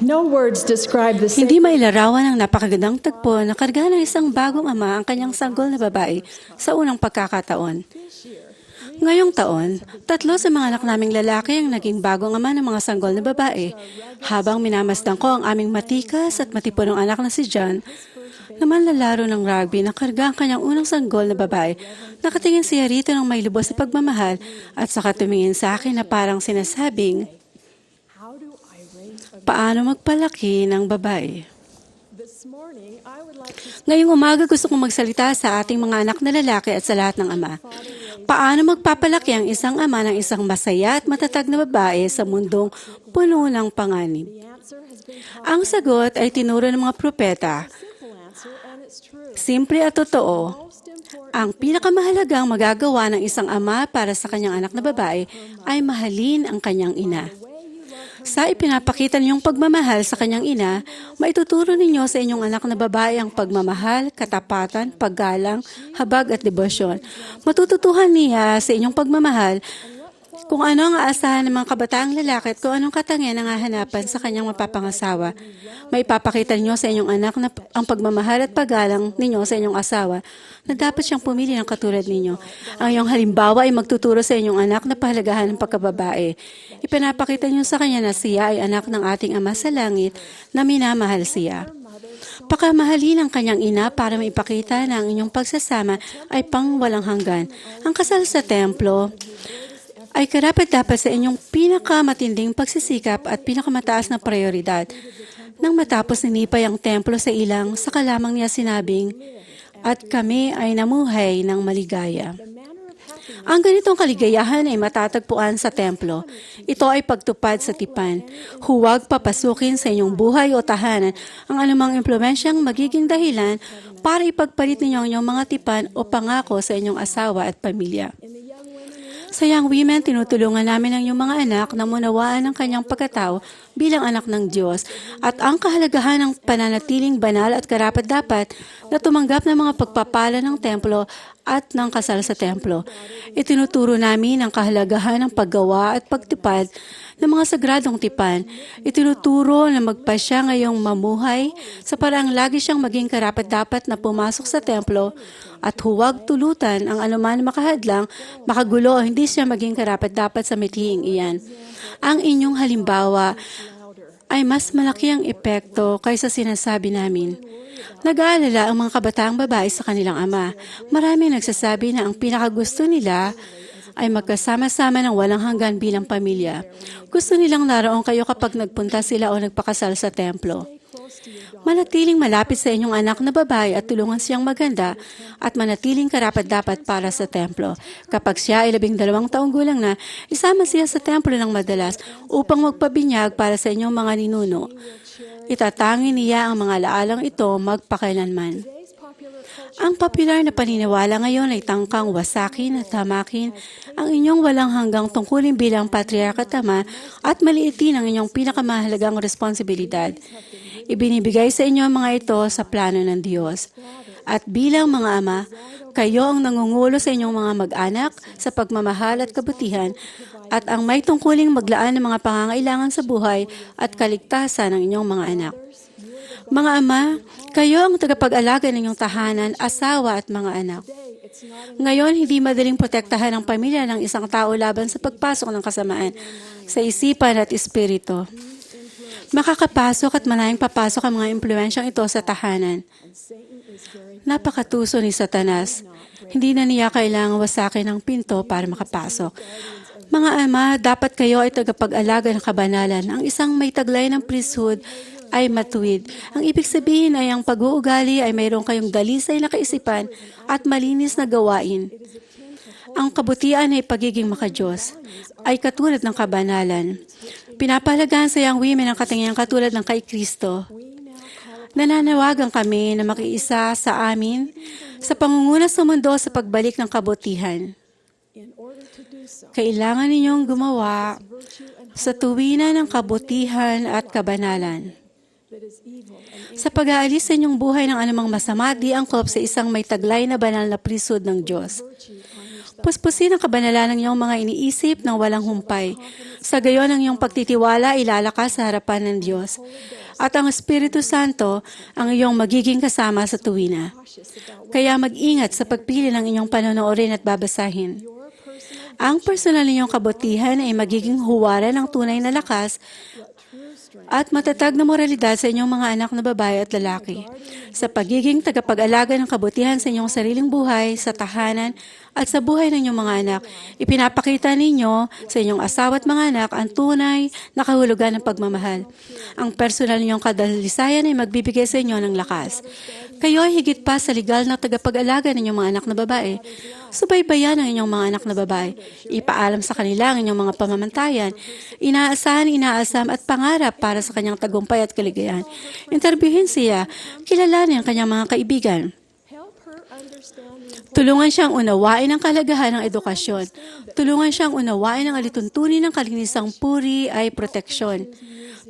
No words describe the Hindi sacred mailarawan ang napakagandang tagpo na karga ng isang bagong ama ang kanyang sanggol na babae sa unang pagkakataon. Ngayong taon, 3 sa mga anak naming lalaki ang naging bagong ama ng mga sanggol na babae. Habang minamasdan ko ang aming matikas at matipunong anak na si John, naman lalaro ng rugby na karga ang kanyang unang sanggol na babae, nakatingin siya rito ng may lubos na pagmamahal at saka tumingin sa akin na parang sinasabing, paano magpalaki ng babae? Ngayong umaga gusto kong magsalita sa ating mga anak na lalaki at sa lahat ng ama. Paano magpapalaki ang isang ama ng isang masaya at matatag na babae sa mundong puno ng panganib? Ang sagot ay tinuro ng mga propeta. Simple at totoo, ang pinakamahalagang magagawa ng isang ama para sa kanyang anak na babae ay mahalin ang kanyang ina. Sa ipinapakita ninyong pagmamahal sa kanyang ina, maituturo ninyo sa inyong anak na babae ang pagmamahal, katapatan, paggalang, habag at debosyon. Matututuhan niya sa inyong pagmamahal kung ano ang aasahan ng mga kabataang lalaki at kung anong katangian ang hahanapan sa kanyang mapapangasawa. Maipapakita ninyo sa inyong anak na ang pagmamahal at paggalang ninyo sa inyong asawa na dapat siyang pumili ng katulad ninyo. Ang iyong halimbawa ay magtuturo sa inyong anak na pahalagahan ng pagkababae. Ipinapakita niyo sa kanya na siya ay anak ng ating Ama sa langit na minamahal siya. Pakamahalin ang kanyang ina para maipakita na ang inyong pagsasama ay pang walang hanggan. Ang kasal sa templo ay karapat-dapat sa inyong pinakamatinding pagsisikap at pinakamataas na prioridad. Nang matapos ninipay ang templo sa ilang, saka lamang niya sinabing, at kami ay namuhay ng maligaya. Ang ganitong kaligayahan ay matatagpuan sa templo. Ito ay pagtupad sa tipan. Huwag papasukin sa inyong buhay o tahanan ang anumang impluensyang magiging dahilan para ipagpalit ninyo ang inyong mga tipan o pangako sa inyong asawa at pamilya. Sa Young Women, tinutulungan namin ang iyong mga anak na munawaan ang kanyang pagkatao bilang anak ng Diyos at ang kahalagahan ng pananatiling banal at karapat-dapat na tumanggap ng mga pagpapala ng templo at ng kasal sa templo. Itinuturo namin ang kahalagahan ng paggawa at pagtupad ng mga sagradong tipan. Itinuturo na magpasya ngayong mamuhay sa paraang lagi siyang maging karapat-dapat na pumasok sa templo at huwag tulutan ang anuman makahadlang, makagulo o hindi siya maging karapat-dapat sa mithiing iyan. Ang inyong halimbawa ay mas malaki ang epekto kaysa sinasabi namin. Nag-aalala ang mga kabataang babae sa kanilang ama. Maraming nagsasabi na ang pinakagusto nila ay magkasama-sama ng walang hanggan bilang pamilya. Gusto nilang naroon kayo kapag nagpunta sila o nagpakasal sa templo. Manatiling malapit sa inyong anak na babae at tulungan siyang maganda at manatiling karapat-dapat para sa templo. Kapag siya ay 12 taong gulang na, isama siya sa templo ng madalas upang magpabinyag para sa inyong mga ninuno. Itatangi niya ang mga laalang ito magpakailanman. Ang popular na paniniwala ngayon ay tangkang wasakin at hamakin ang inyong walang hanggang tungkulin bilang patriarka tama at maliitin ang inyong pinakamahalagang responsibilidad. Ibinibigay sa inyo ang mga ito sa plano ng Diyos. At bilang mga ama, kayo ang nangungulo sa inyong mga mag-anak sa pagmamahal at kabutihan at ang may tungkuling maglaan ng mga pangangailangan sa buhay at kaligtasan ng inyong mga anak. Mga ama, kayo ang tagapag-alaga ng inyong tahanan, asawa at mga anak. Ngayon, hindi madaling protektahan ang pamilya ng isang tao laban sa pagpasok ng kasamaan sa isipan at espiritu. Makakapasok at malayang papasok ang mga impluensyang ito sa tahanan. Napakatuso ni Satanas. Hindi na niya kailangan wasakin ang pinto para makapasok. Mga ama, dapat kayo ay tagapag-alaga ng kabanalan. Ang isang may taglay ng priesthood ay matuwid. Ang ibig sabihin ay ang pag-uugali ay mayroon kayong dalisay na kaisipan at malinis na gawain. Ang kabutihan ay pagiging makadiyos, ay katulad ng kabanalan. Pinapahalagaan sa Young Women ang katangiang katulad ng kay Kristo. Nananawagan kami na makiisa sa amin sa pangunguna sa mundo sa pagbalik ng kabutihan. Kailangan ninyong gumawa sa tuwinan ng kabutihan at kabanalan. Sa pag-aalis sa inyong buhay ng anumang masama at di angkop sa isang may taglay na banal na priesthood ng Diyos. Puspusin ang kabanalan ng iyong mga iniisip ng walang humpay. Sa gayon, ang iyong pagtitiwala ilalakas sa harapan ng Diyos. At ang Espiritu Santo ang iyong magiging kasama sa tuwina. Kaya mag-ingat sa pagpili ng inyong panonoorin at babasahin. Ang personal ninyong kabutihan ay magiging huwaran ng tunay na lakas at matatag na moralidad sa inyong mga anak na babae at lalaki. Sa pagiging tagapag-alaga ng kabutihan sa inyong sariling buhay, sa tahanan, at sa buhay ng inyong mga anak, ipinapakita ninyo sa inyong asawa at mga anak ang tunay na kahulugan ng pagmamahal. Ang personal ninyong kadalisayan ay magbibigay sa inyo ng lakas. Kayo ay higit pa sa legal na tagapag-alaga ng inyong mga anak na babae. Subaybayan ang inyong mga anak na babae. Ipaalam sa kanila ang inyong mga pamamantayan. Inaasahan, inaasam at pangarap para sa kanyang tagumpay at kaligayahan. Interbyuhin siya. Kilalanin ang kanyang mga kaibigan. Tulungan siyang unawain ang kalagahan ng edukasyon. Tulungan siyang unawain ang alituntunin ng kalinisang puri ay proteksyon.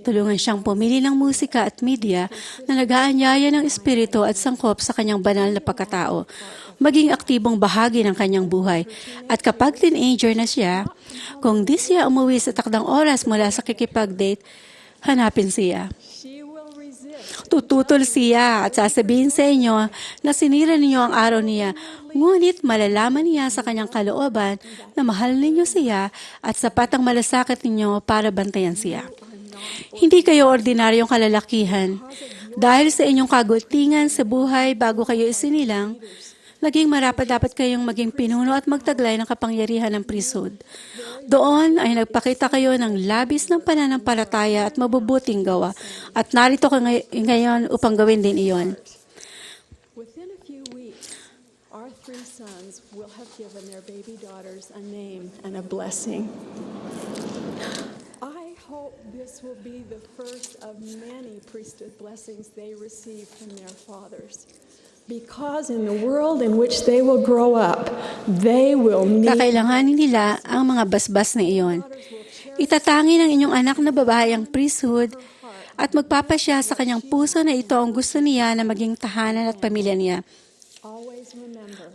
Tulungan siyang pumili ng musika at media na nag-aanyaya ng espiritu at sangkop sa kanyang banal na pagkatao. Maging aktibong bahagi ng kanyang buhay. At kapag teenager na siya, kung di siya umuwi sa takdang oras mula sa kikipag-date, hanapin siya. Tututol siya at sasabihin sa inyo na sinira ninyo ang araw niya, ngunit malalaman niya sa kanyang kalooban na mahal ninyo siya at sapat ang malasakit ninyo para bantayan siya. Hindi kayo ordinaryong kalalakihan. Dahil sa inyong kagutingan sa buhay bago kayo isinilang, naging marapat-dapat kayong maging pinuno at magtaglay ng kapangyarihan ng priesthood. Doon ay nagpakita kayo ng labis ng pananampalataya at mabubuting gawa. At narito ka ngayon upang gawin din iyon. Within a few weeks, our 3 sons will have given their baby daughters a name and a blessing. I hope this will be the first of many priesthood blessings they receive from their fathers. Because in the world in which they will grow up, they will need... Kakailanganin nila ang mga basbas na iyon. Itatangi ng inyong anak na babae ang priesthood at magpapasya sa kanyang puso na ito ang gusto niya na maging tahanan at pamilya niya.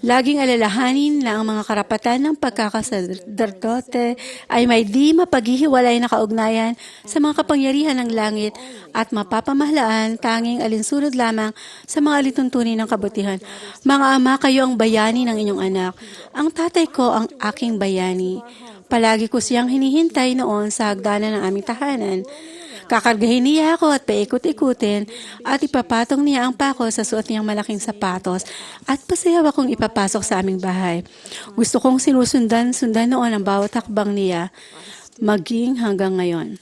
Laging alalahanin na ang mga karapatan ng pagkakasaderdote ay may di mapaghihiwalay na kaugnayan sa mga kapangyarihan ng langit at mapapamahalaan tanging alinsunod lamang sa mga alituntunin ng kabutihan. Mga ama, kayo ang bayani ng inyong anak. Ang tatay ko ang aking bayani. Palagi ko siyang hinihintay noon sa hagdanan ng aming tahanan. Kakargahin niya ako at paikot-ikutin at ipapatong niya ang pako sa suot niyang malaking sapatos at pasayaw akong ipapasok sa aming bahay. Gusto kong sundan noon ang bawat hakbang niya, maging hanggang ngayon.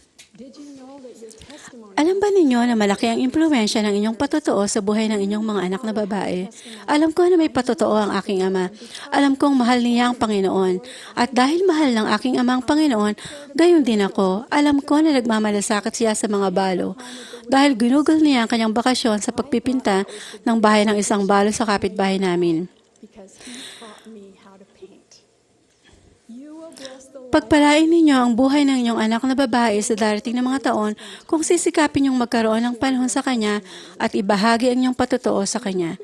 Alam ba ninyo na malaki ang impluwensya ng inyong patotoo sa buhay ng inyong mga anak na babae? Alam ko na may patotoo ang aking ama. Alam kong mahal niya ang Panginoon. At dahil mahal ng aking ama ang Panginoon, gayon din ako. Alam ko na nagmamalasakit siya sa mga balo. Dahil ginugol niya ang kanyang bakasyon sa pagpipinta ng bahay ng isang balo sa kapitbahay namin. Pagpalain ninyo ang buhay ng inyong anak na babae sa darating na mga taon kung sisikapin niyong magkaroon ng panahon sa kanya at ibahagi ang inyong patotoo sa kanya.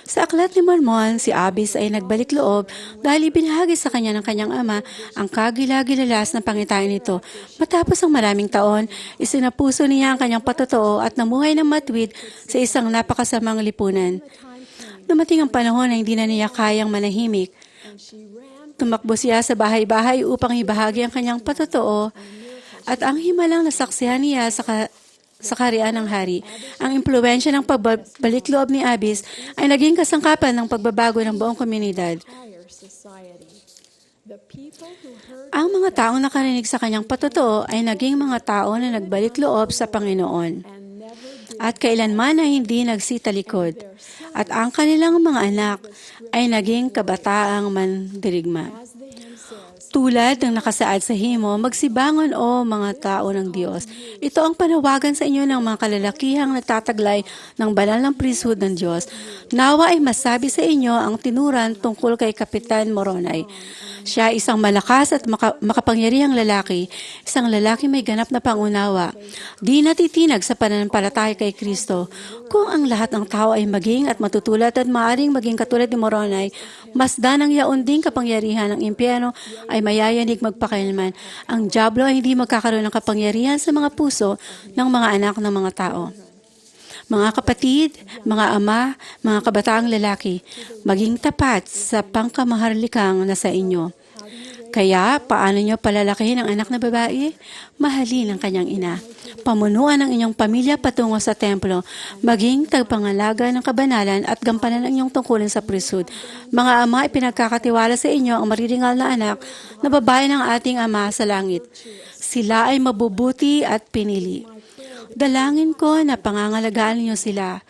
Sa Aklat ni Mormon, si Abis ay nagbalik loob dahil ibinahagi sa kanya ng kanyang ama ang kagilagilalas na pangitain nito. Matapos ang maraming taon, isinapuso niya ang kanyang patotoo at namuhay ng matwid sa isang napakasamang lipunan. Dumating ang panahon na hindi na niya kayang manahimik. Tumakbo siya sa bahay-bahay upang ibahagi ang kanyang patotoo at ang himalang nasaksihan niya sa kaharian ng hari. Ang impluwensya ng pagbalik loob ni Abis ay naging kasangkapan ng pagbabago ng buong komunidad. Ang mga taong nakarinig sa kanyang patotoo ay naging mga tao na nagbalik loob sa Panginoon at kailanman ay hindi nagsitalikod. At ang kanilang mga anak ay naging kabataang mandirigma. Tulad ng nakasaad sa himo, magsibangon o mga tao ng Diyos. Ito ang panawagan sa inyo ng mga kalalakihang nagtataglay ng banal ng priesthood ng Diyos. Nawa ay masabi sa inyo ang tinuran tungkol kay Kapitan Moronay. Siya ay isang malakas at makapangyarihang lalaki, isang lalaki may ganap na pangunawa. Di natitinag sa pananampalataya kay Kristo. Kung ang lahat ng tao ay maging at matutulad at maaring maging katulad ni Moroni, masdan ang yaunding kapangyarihan ng impyerno ay mayayanig magpakailanman. Ang dyablo ay hindi magkakaroon ng kapangyarihan sa mga puso ng mga anak ng mga tao. Mga kapatid, mga ama, mga kabataang lalaki, maging tapat sa pangkamaharlikang nasa inyo. Kaya, paano nyo palalakihin ang anak na babae? Mahalin ang kanyang ina. Pamunuan ang inyong pamilya patungo sa templo, maging tagpangalaga ng kabanalan at gampanan ang inyong tungkulin sa priesthood. Mga ama, ipinagkakatiwala sa inyo ang mariringal na anak na babae ng ating Ama sa langit. Sila ay mabubuti at pinili. Dalangin ko na pangangalagaan niyo sila,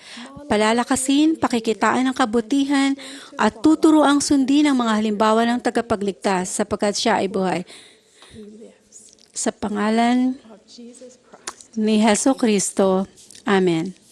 palalakasin, pakikitaan ng kabutihan, at tuturuang sundin ang mga halimbawa ng tagapagligtas sapagkat siya ay buhay. Sa pangalan ni Hesus Kristo. Amen.